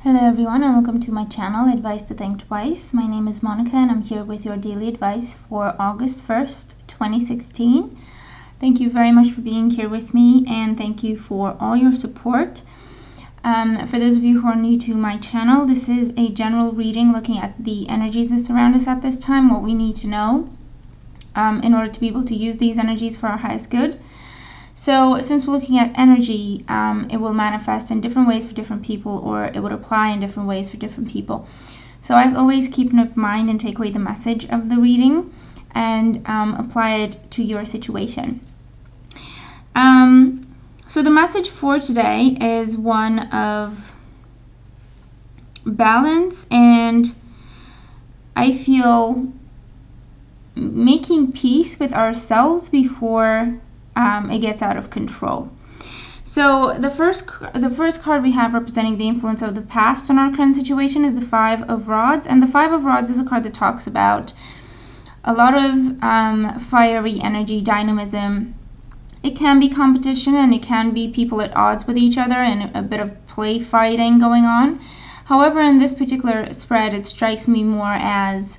Hello everyone and welcome to my channel, Advice to Think Twice. My name is Monica and I'm here with your daily advice for August 1st, 2016. Thank you very much for being here with me and thank you for all your support. For those of you who are new to my channel, this is a general reading looking at the energies that surround us at this time, what we need to know in order to be able to use these energies for our highest good. So since we're looking at energy, it will manifest in different ways for different people, or it would apply in different ways for different people. So as always, keep an open mind and take away the message of the reading and apply it to your situation. So the message for today is one of balance, and I feel making peace with ourselves before it gets out of control. So the first card we have representing the influence of the past on our current situation is the Five of Rods, and the Five of Rods is a card that talks about a lot of fiery energy, dynamism. It can be competition and it can be people at odds with each other and a bit of play fighting going on. However, in this particular spread, it strikes me more as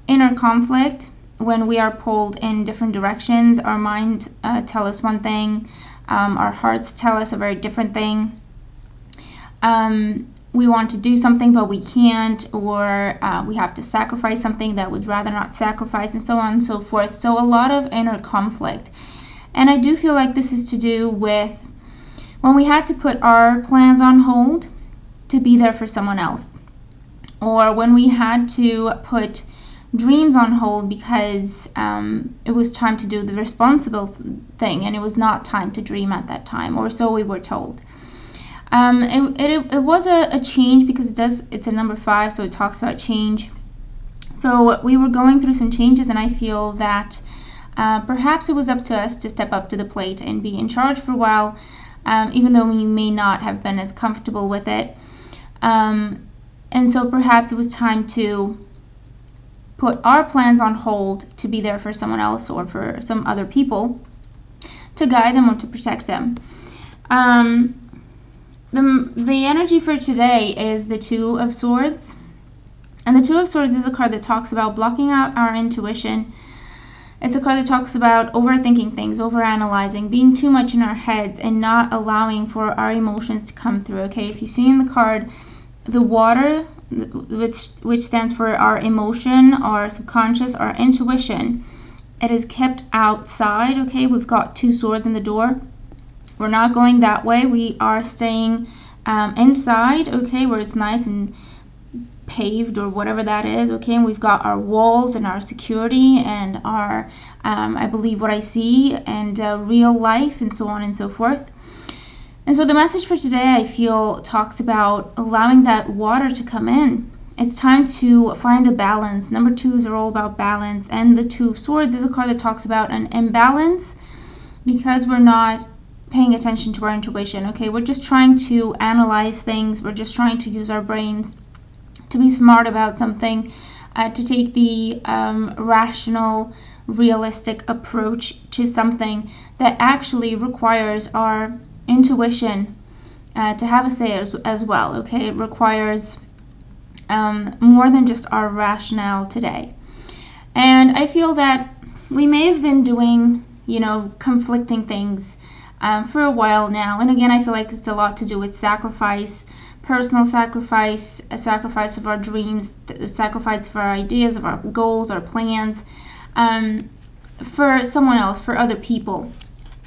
inner conflict. When we are pulled in different directions, our mind tell us one thing, our hearts tell us a very different thing. We want to do something but we can't, or we have to sacrifice something that we'd rather not sacrifice, and so on and so forth. So a lot of inner conflict. And I do feel like this is to do with when we had to put our plans on hold to be there for someone else, or when we had to put dreams on hold because it was time to do the responsible thing and it was not time to dream at that time, or so we were told. It was a change because it's a number 5, so it talks about change. So we were going through some changes, and I feel that perhaps it was up to us to step up to the plate and be in charge for a while, even though we may not have been as comfortable with it. And so perhaps it was time to put our plans on hold to be there for someone else or for some other people, to guide them or to protect them. The energy for today is the Two of Swords. And the Two of Swords is a card that talks about blocking out our intuition. It's a card that talks about overthinking things, overanalyzing, being too much in our heads and not allowing for our emotions to come through. Okay, if you see in the card the water, which stands for our emotion, our subconscious, our intuition, it is kept outside. Okay, we've got two swords in the door. We're not going that way. We are staying inside, okay, where it's nice and paved or whatever that is, okay, and we've got our walls and our security and our I believe what I see and real life and so on and so forth. And so the message for today, I feel, talks about allowing that water to come in. It's time to find a balance. Number 2s are all about balance, and the Two of Swords is a card that talks about an imbalance because we're not paying attention to our intuition. Okay, we're just trying to analyze things. We're just trying to use our brains to be smart about something, to take the rational, realistic approach to something that actually requires our intuition to have a say as well. Okay, it requires more than just our rationale today. And I feel that we may have been doing, conflicting things for a while now. And again, I feel like it's a lot to do with sacrifice, personal sacrifice, a sacrifice of our dreams, a sacrifice of our ideas, of our goals, our plans, for someone else, for other people.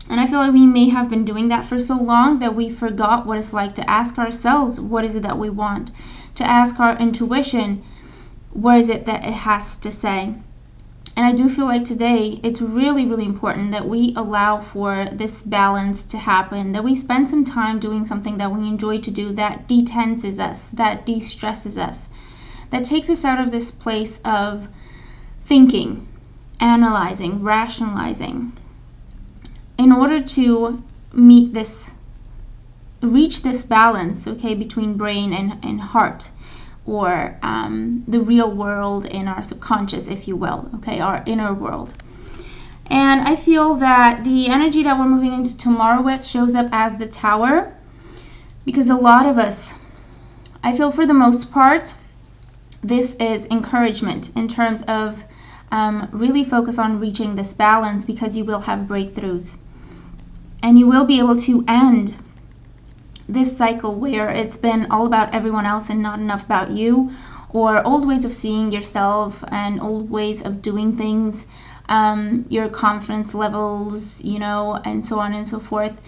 And I feel like we may have been doing that for so long that we forgot what it's like to ask ourselves, what is it that we want? To ask our intuition, what is it that it has to say? And I do feel like today it's really, really important that we allow for this balance to happen, that we spend some time doing something that we enjoy to do, that detenses us, that de-stresses us, that takes us out of this place of thinking, analyzing, rationalizing, in order to reach this balance, okay, between brain and heart, or the real world and our subconscious, if you will, okay, our inner world. And I feel that the energy that we're moving into tomorrow with shows up as the Tower, because a lot of us I feel for the most part, this is encouragement in terms of really focus on reaching this balance, because you will have breakthroughs. And you will be able to end this cycle where it's been all about everyone else and not enough about you, or old ways of seeing yourself and old ways of doing things, your confidence levels, and so on and so forth.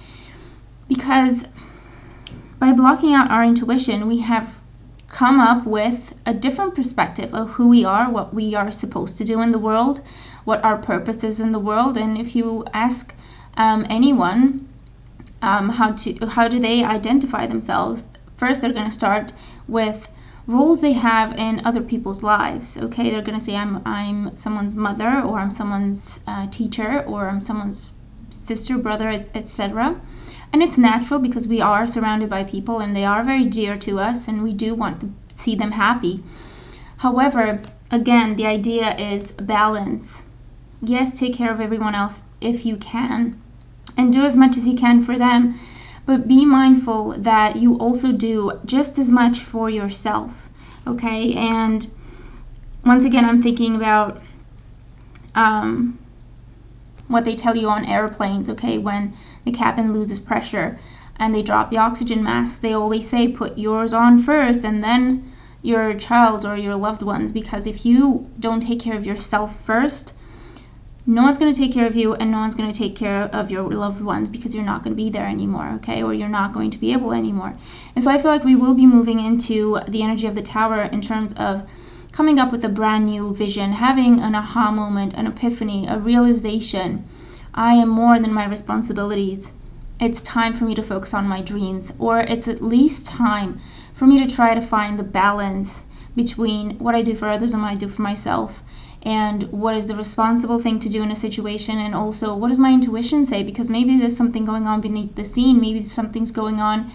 Because by blocking out our intuition, we have come up with a different perspective of who we are, what we are supposed to do in the world, what our purpose is in the world. And if you ask anyone how do they identify themselves, first they're going to start with roles they have in other people's lives. Okay, they're going to say I'm someone's mother, or I'm someone's teacher, or I'm someone's sister, brother, etc. And it's natural, because we are surrounded by people and they are very dear to us, and we do want to see them happy. However, again, the idea is balance. Yes, take care of everyone else if you can, and do as much as you can for them, but be mindful that you also do just as much for yourself. Okay, and once again, I'm thinking about what they tell you on airplanes. Okay, when the cabin loses pressure and they drop the oxygen mask, they always say put yours on first and then your child's or your loved ones, because if you don't take care of yourself first, no one's going to take care of you, and no one's going to take care of your loved ones, because you're not going to be there anymore, okay, or you're not going to be able anymore. And so I feel like we will be moving into the energy of the Tower in terms of coming up with a brand new vision, having an aha moment, an epiphany, a realization. I am more than my responsibilities. It's time for me to focus on my dreams, or it's at least time for me to try to find the balance between what I do for others and what I do for myself, and what is the responsible thing to do in a situation, and also what does my intuition say, because maybe there's something going on beneath the scene, maybe something's going on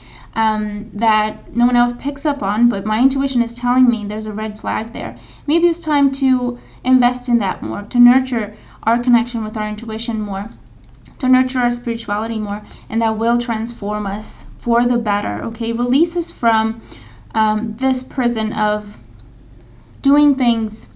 that no one else picks up on, but my intuition is telling me there's a red flag there. Maybe it's time to invest in that more, to nurture our connection with our intuition more, to nurture our spirituality more, and that will transform us for the better. Okay, release us from this prison of doing things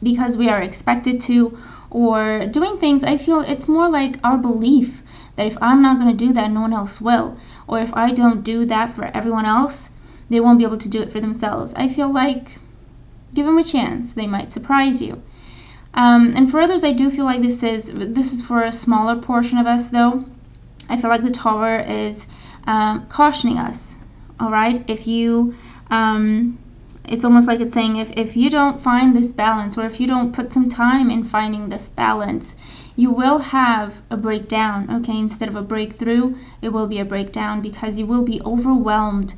because we are expected to, or doing things, I feel it's more like our belief that if I'm not going to do that, no one else will, or if I don't do that for everyone else, they won't be able to do it for themselves. I feel like give them a chance, they might surprise you. And for others, I do feel like this is for a smaller portion of us, though. I feel like the Tower is cautioning us. All right, if you it's almost like it's saying if you don't find this balance, or if you don't put some time in finding this balance, you will have a breakdown. Okay, instead of a breakthrough, it will be a breakdown, because you will be overwhelmed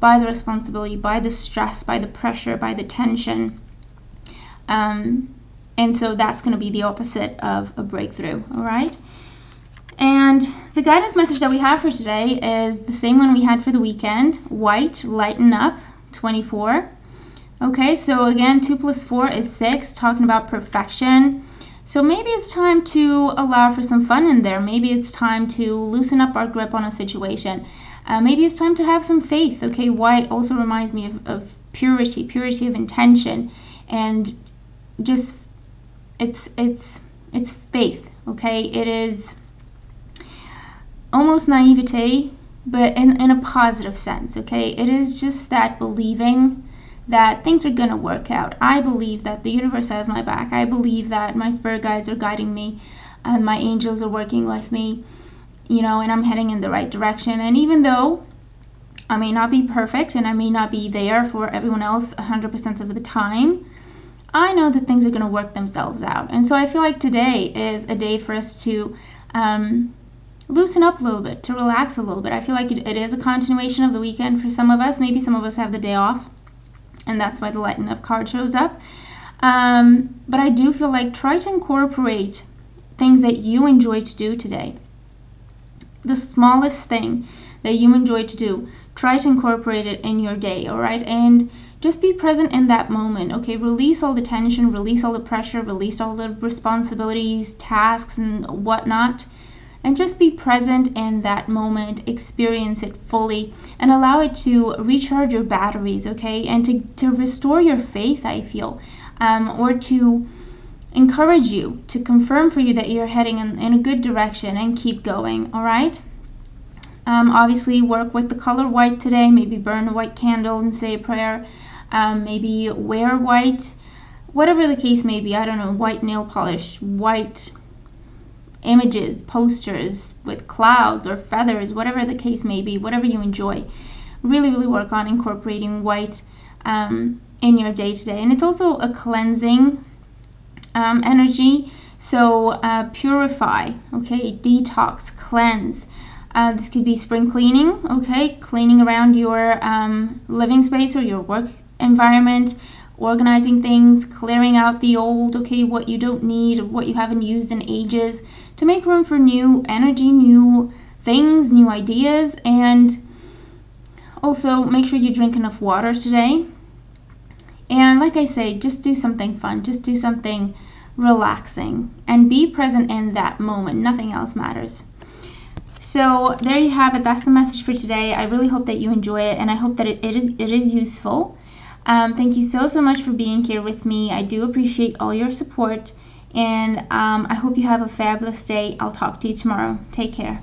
by the responsibility, by the stress, by the pressure, by the tension. And so that's going to be the opposite of a breakthrough. All right. And the guidance message that we have for today is the same one we had for the weekend. White, lighten up, 24. Okay, so again, 2 + 4 is 6, talking about perfection. So maybe it's time to allow for some fun in there. Maybe it's time to loosen up our grip on a situation. Maybe it's time to have some faith. Okay, white also reminds me of purity of intention, and just it's faith. Okay, it is almost naivete, but in a positive sense. Okay, it is just that believing that things are going to work out. I believe that the universe has my back. I believe that my spirit guides are guiding me, and my angels are working with me, and I'm heading in the right direction. And even though I may not be perfect and I may not be there for everyone else 100% of the time, I know that things are going to work themselves out. And so I feel like today is a day for us to loosen up a little bit, to relax a little bit. I feel like it is a continuation of the weekend for some of us. Maybe some of us have the day off, and that's why the lighten up card shows up. But I do feel like try to incorporate things that you enjoy to do today. The smallest thing that you enjoy to do, try to incorporate it in your day, all right? And just be present in that moment, okay? Release all the tension, release all the pressure, release all the responsibilities, tasks, and whatnot, and just be present in that moment, experience it fully, and allow it to recharge your batteries, okay, and to restore your faith, I feel, or to encourage you, to confirm for you that you're heading in a good direction, and keep going. All right. Obviously work with the color white today. Maybe burn a white candle and say a prayer. Maybe wear white, whatever the case may be. I don't know, white nail polish, white images, posters with clouds or feathers, whatever the case may be, whatever you enjoy. Really work on incorporating white in your day to day. And it's also a cleansing energy. So purify, okay, detox, cleanse. This could be spring cleaning, okay, cleaning around your living space or your work environment, organizing things, clearing out the old, okay, what you don't need, what you haven't used in ages, to make room for new energy, new things, new ideas. And also make sure you drink enough water today. And like I say, just do something fun, just do something relaxing, and be present in that moment. Nothing else matters. So there you have it. That's the message for today. I really hope that you enjoy it, and I hope that it is useful. Thank you so much for being here with me. I do appreciate all your support, and I hope you have a fabulous day. I'll talk to you tomorrow. Take care.